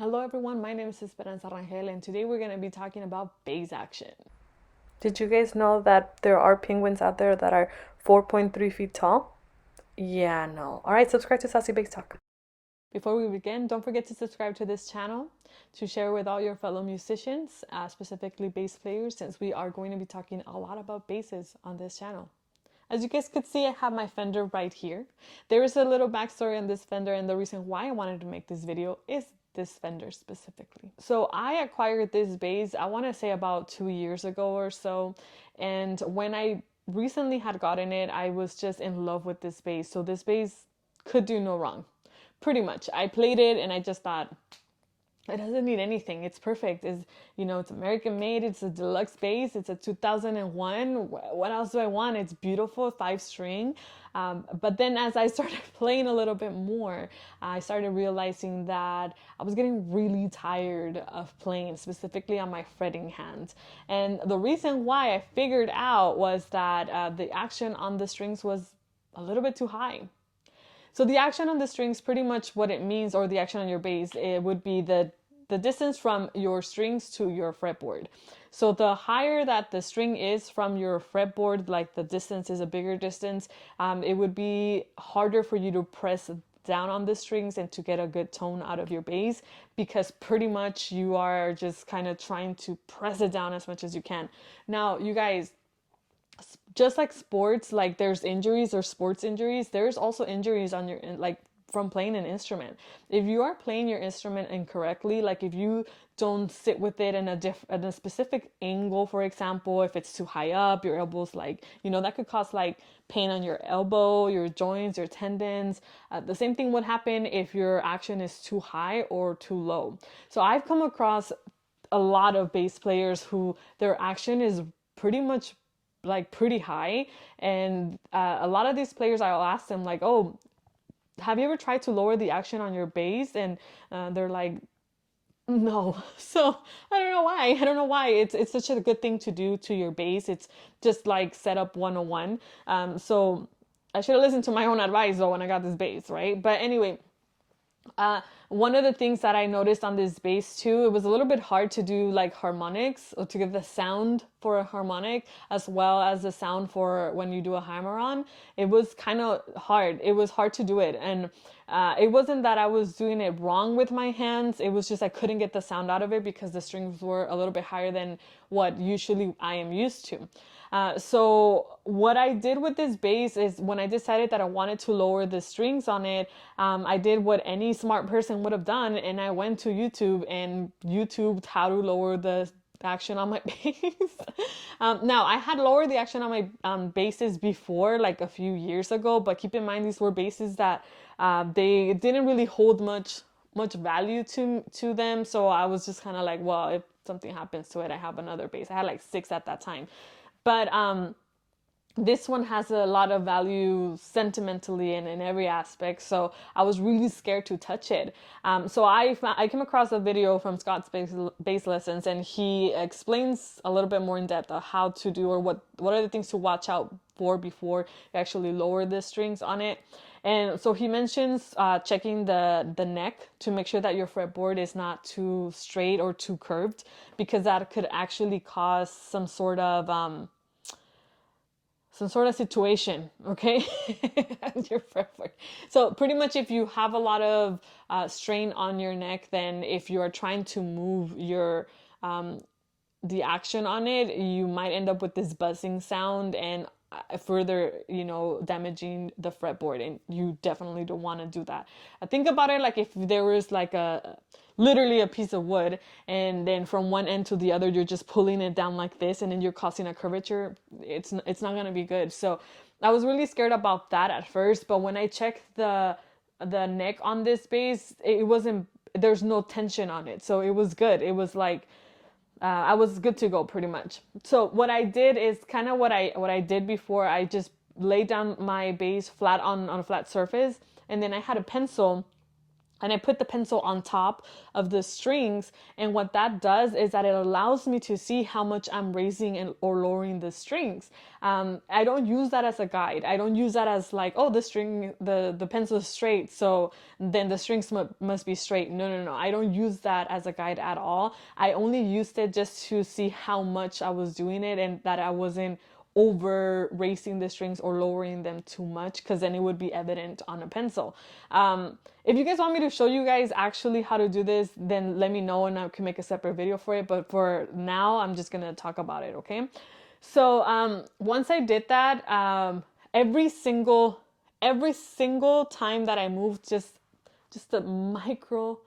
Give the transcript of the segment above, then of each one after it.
Hello everyone, my name is Esperanza Rangel and today we're going to be talking about bass action. Did you guys know that there are penguins out there that are 4.3 feet tall? Yeah, no. All right, subscribe to Sassy Bass Talk. Before we begin, don't forget to subscribe to this channel to share with all your fellow musicians, specifically bass players, since we are going to be talking a lot about basses on this channel. As you guys could see, I have my Fender right here. There is a little backstory on this Fender, and the reason why I wanted to make this video is this Fender specifically. So I acquired this bass, I want to say about 2 years ago or so. And when I recently had gotten it, I was just in love with this bass. So this bass could do no wrong. Pretty much. I played it and I just thought, it doesn't need anything. It's perfect. It's American made. It's a deluxe bass. It's a 2001. What else do I want? It's beautiful, 5 string. But then as I started playing a little bit more, I started realizing that I was getting really tired of playing, specifically on my fretting hand. And the reason why I figured out was that the action on the strings was a little bit too high. So the action on the strings, pretty much what it means, or the action on your bass, it would be the distance from your strings to your fretboard. So the higher that the string is from your fretboard, like the distance is a bigger distance, it would be harder for you to press down on the strings and to get a good tone out of your bass, because pretty much you are just kind of trying to press it down as much as you can. Now, you guys, just like sports, like there's injuries or sports injuries, there's also injuries on your, like, from playing an instrument. If you are playing your instrument incorrectly, like if you don't sit with it in a specific angle, for example, if it's too high up, your elbows, like, that could cause like pain on your elbow, your joints, your tendons. The same thing would happen if your action is too high or too low. So I've come across a lot of bass players who their action is pretty much like pretty high, and a lot of these players, I'll ask them like, oh, have you ever tried to lower the action on your bass? And they're like, no. So I don't know why it's such a good thing to do to your bass. It's just like setup 101. So I should have listened to my own advice though when I got this bass, right? But anyway, one of the things that I noticed on this bass too, it was a little bit hard to do like harmonics, or to get the sound for a harmonic as well as the sound for when you do a hammer-on. It was kind of hard. It was hard to do it. And it wasn't that I was doing it wrong with my hands. It was just I couldn't get the sound out of it because the strings were a little bit higher than what usually I am used to. So what I did with this bass is, when I decided that I wanted to lower the strings on it, I did what any smart person would have done, and I went to YouTube and YouTubed how to lower the action on my bass. Now, I had lowered the action on my basses before, like a few years ago, but keep in mind these were basses that they didn't really hold much value to them. So I was just kind of like, well, if something happens to it, I have another bass. I had like 6 at that time. But this one has a lot of value sentimentally and in every aspect. So I was really scared to touch it. So I came across a video from Scott's bass lessons, and he explains a little bit more in depth of how to do, or what are the things to watch out for before you actually lower the strings on it. And so he mentions checking the neck to make sure that your fretboard is not too straight or too curved, because that could actually cause some sort of situation, okay? Your fretboard. So pretty much, if you have a lot of strain on your neck, then if you are trying to move your the action on it, you might end up with this buzzing sound, and further, damaging the fretboard, and you definitely don't want to do that. I think about it like if there was like literally a piece of wood, and then from one end to the other you're just pulling it down like this, and then you're causing a curvature. It's not going to be good. So I was really scared about that at first, but when I checked the neck on this bass, it wasn't, there's no tension on it, so it was good. It was like I was good to go pretty much. So what I did is kind of what I did before. I just laid down my bass flat on a flat surface, and then I had a pencil and I put the pencil on top of the strings. And what that does is that it allows me to see how much I'm raising and or lowering the strings. I don't use that as a guide. I don't use that as like, oh, the pencil is straight, so then the strings must be straight. No, no, no. I don't use that as a guide at all. I only used it just to see how much I was doing it and that I wasn't over raising the strings or lowering them too much, because then it would be evident on a pencil. If you guys want me to show you guys actually how to do this, then let me know and I can make a separate video for it. But for now, I'm just gonna talk about it, okay? So once I did that, every single time that I moved just a micro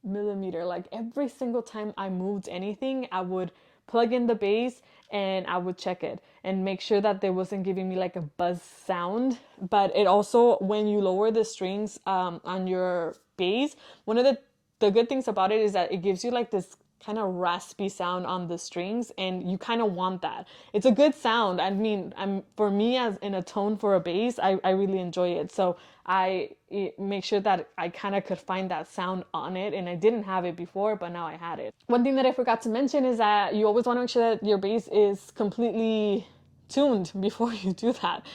millimeter, like every single time I moved anything, I would plug in the bass and I would check it and make sure that they wasn't giving me like a buzz sound. But it also, when you lower the strings on your bass, one of the good things about it is that it gives you like this kind of raspy sound on the strings, and you kind of want that. It's a good sound. I mean, for me, as in a tone for a bass, I really enjoy it. So I make sure that I kind of could find that sound on it, and I didn't have it before, but now I had it. One thing that I forgot to mention is that you always want to make sure that your bass is completely tuned before you do that.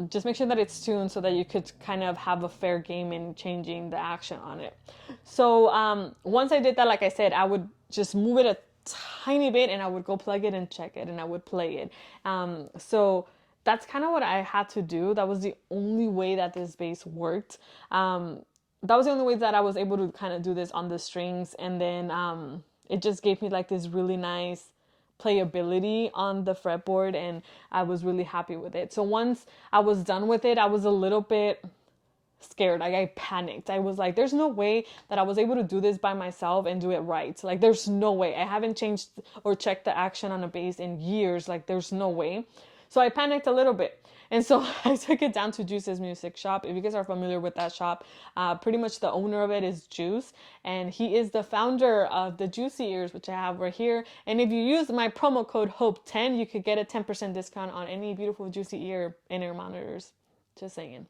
Just make sure that it's tuned so that you could kind of have a fair game in changing the action on it. So once I did that, like I said, I would just move it a tiny bit and I would go plug it and check it and I would play it. So that's kind of what I had to do. That was the only way that this bass worked. That was the only way that I was able to kind of do this on the strings. And then it just gave me like this really nice playability on the fretboard, and I was really happy with it. So once I was done with it, I was a little bit scared. Like, I panicked. I was like, there's no way that I was able to do this by myself and do it right. Like, there's no way. I haven't changed or checked the action on a bass in years. Like, there's no way. So I panicked a little bit. And so I took it down to Juice's Music Shop. If you guys are familiar with that shop, pretty much the owner of it is Juice. And he is the founder of the Juicy Ears, which I have right here. And if you use my promo code HOPE10, you could get a 10% discount on any beautiful Juicy Ear in-ear monitors. Just saying.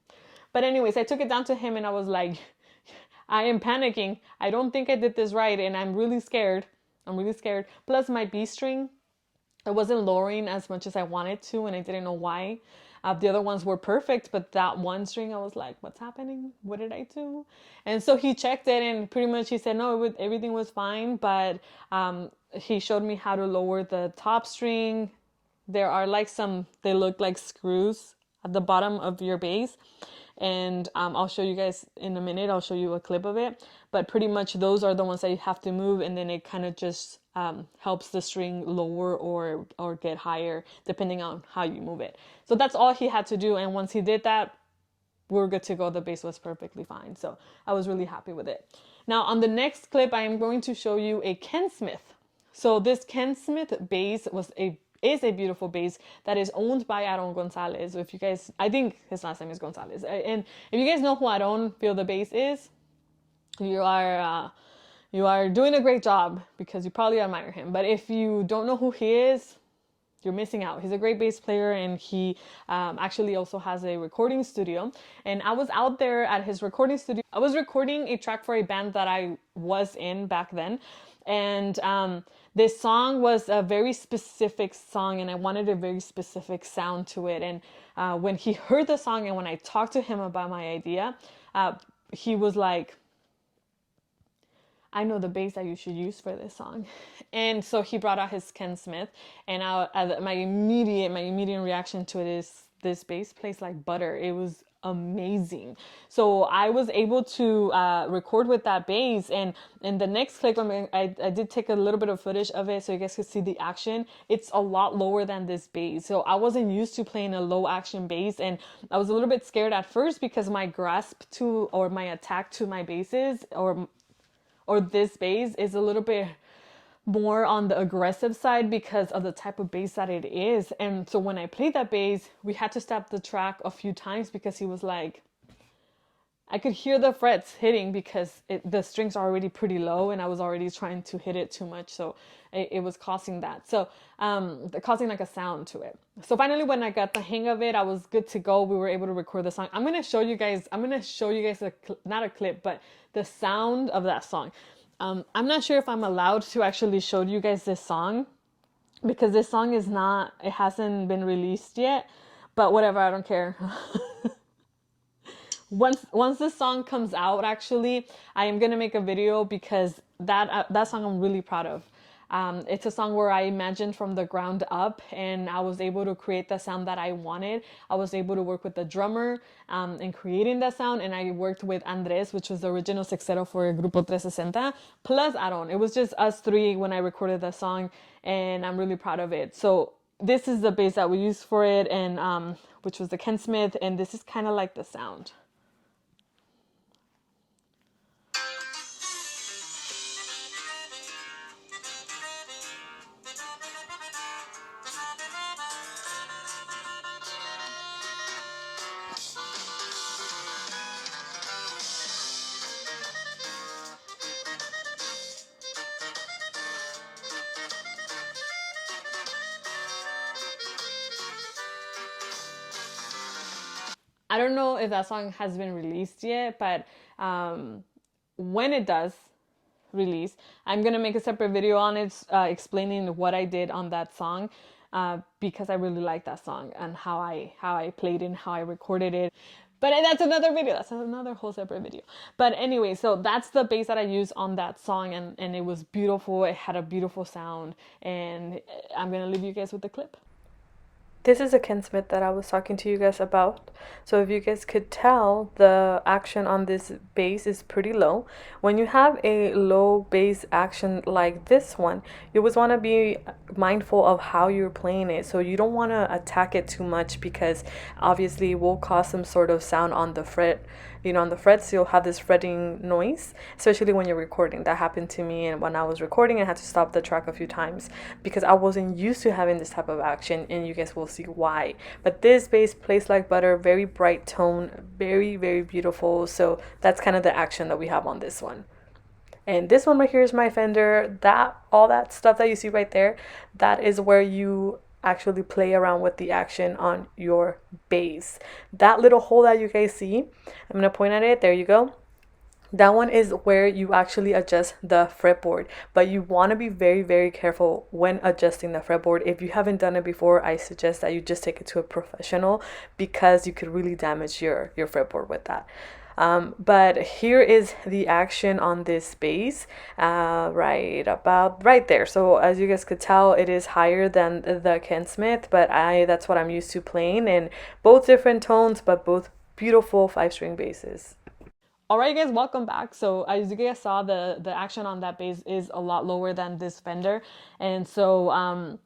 But anyways, I took it down to him and I was like, I am panicking. I don't think I did this right. And I'm really scared. I'm really scared. Plus my B string, it wasn't lowering as much as I wanted to, and I didn't know why. The other ones were perfect, but that one string, I was like, what's happening? What did I do? And so he checked it, and pretty much he said, no, everything was fine, but he showed me how to lower the top string. There are like they look like screws at the bottom of your bass. And I'll show you guys in a minute. I'll show you a clip of it. But pretty much those are the ones that you have to move, and then it kind of just helps the string lower or get higher depending on how you move it. So that's all he had to do. And once he did that, we were good to go. The bass was perfectly fine. So I was really happy with it. Now on the next clip, I am going to show you a Ken Smith. So this Ken Smith bass is a beautiful bass that is owned by Aaron Gonzalez. If you guys, I think his last name is Gonzalez. And if you guys know who Aaron Feel the Bass is, you are doing a great job because you probably admire him. But if you don't know who he is, you're missing out. He's a great bass player, and he actually also has a recording studio. And I was out there at his recording studio. I was recording a track for a band that I was in back then. And this song was a very specific song, and I wanted a very specific sound to it. And when he heard the song and when I talked to him about my idea, he was like, I know the bass that you should use for this song. And so he brought out his Ken Smith, and my immediate reaction to it is, this bass plays like butter. It was amazing. So I was able to record with that bass, and in the next clip, I did take a little bit of footage of it so you guys could see the action. It's a lot lower than this bass. So I wasn't used to playing a low action bass, and I was a little bit scared at first because my grasp to, or my attack to my basses, or this bass is a little bit more on the aggressive side because of the type of bass that it is. And so when I played that bass, we had to stop the track a few times because he was like, I could hear the frets hitting because the strings are already pretty low and I was already trying to hit it too much. So it was causing that. So causing like a sound to it. So finally, when I got the hang of it, I was good to go. We were able to record the song. I'm going to show you guys, not a clip, but the sound of that song. I'm not sure if I'm allowed to actually show you guys this song because this song it hasn't been released yet, but whatever, I don't care. Once this song comes out, actually, I am gonna make a video because that song I'm really proud of. It's a song where I imagined from the ground up, and I was able to create the sound that I wanted. I was able to work with the drummer in creating that sound, and I worked with Andres, which was the original sexero for Grupo 360, plus Aaron. It was just us three when I recorded the song, and I'm really proud of it. So this is the bass that we used for it, and which was the Ken Smith, and this is kind of like the sound. I don't know if that song has been released yet, but when it does release, I'm gonna make a separate video on it, explaining what I did on that song, because I really like that song and how I played it and how I recorded it. But that's another video. That's another whole separate video. But anyway, so that's the bass that I used on that song, and it was beautiful. It had a beautiful sound, and I'm gonna leave you guys with the clip. This is a Ken Smith that I was talking to you guys about. So if you guys could tell, the action on this bass is pretty low. When you have a low bass action like this one, you always want to be mindful of how you're playing it. So you don't want to attack it too much because obviously it will cause some sort of sound on the fret. On the frets, you'll have this fretting noise, especially when you're recording. That happened to me, and when I was recording, I had to stop the track a few times because I wasn't used to having this type of action, and you guys will see why. But this bass plays like butter, very bright tone, very, very beautiful. So that's kind of the action that we have on this one. And this one right here is my Fender. All that stuff that you see right there, that is where you actually play around with the action on your bass. That little hole that you guys see, I'm gonna point at it. There you go. That one is where you actually adjust the fretboard, but you want to be very, very careful when adjusting the fretboard. If you haven't done it before, I suggest that you just take it to a professional because you could really damage your fretboard with that. But here is the action on this bass, right there. So as you guys could tell, it is higher than the Ken Smith, but that's what I'm used to playing, in both different tones, but both beautiful 5-string basses. All right, guys, welcome back. So as you guys saw, the action on that bass is a lot lower than this Fender, and so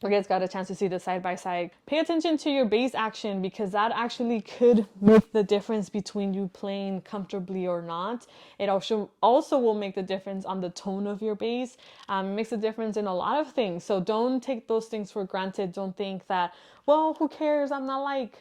you guys got a chance to see the side by side. Pay attention to your bass action because that actually could make the difference between you playing comfortably or not. It also will make the difference on the tone of your bass. It makes a difference in a lot of things. So don't take those things for granted. Don't think that, well, who cares? I'm not like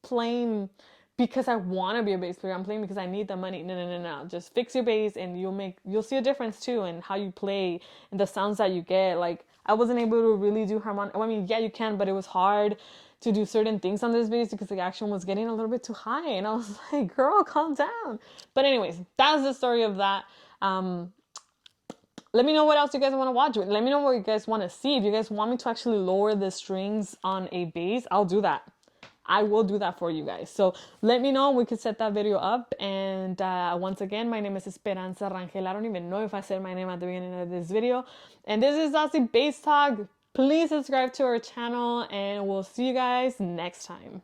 playing because I want to be a bass player. I'm playing because I need the money. No. Just fix your bass and you'll see a difference too in how you play and the sounds that you get. Like, I wasn't able to really do harmonic. I mean, yeah, you can, but it was hard to do certain things on this bass because the action was getting a little bit too high. And I was like, girl, calm down. But anyways, that's the story of that. Let me know what else you guys want to watch. Let me know what you guys want to see. If you guys want me to actually lower the strings on a bass, I'll do that. I will do that for you guys. So let me know. We could set that video up. And once again, my name is Esperanza Rangel. I don't even know if I said my name at the beginning of this video. And this is Sassy Bass Talk. Please subscribe to our channel and we'll see you guys next time.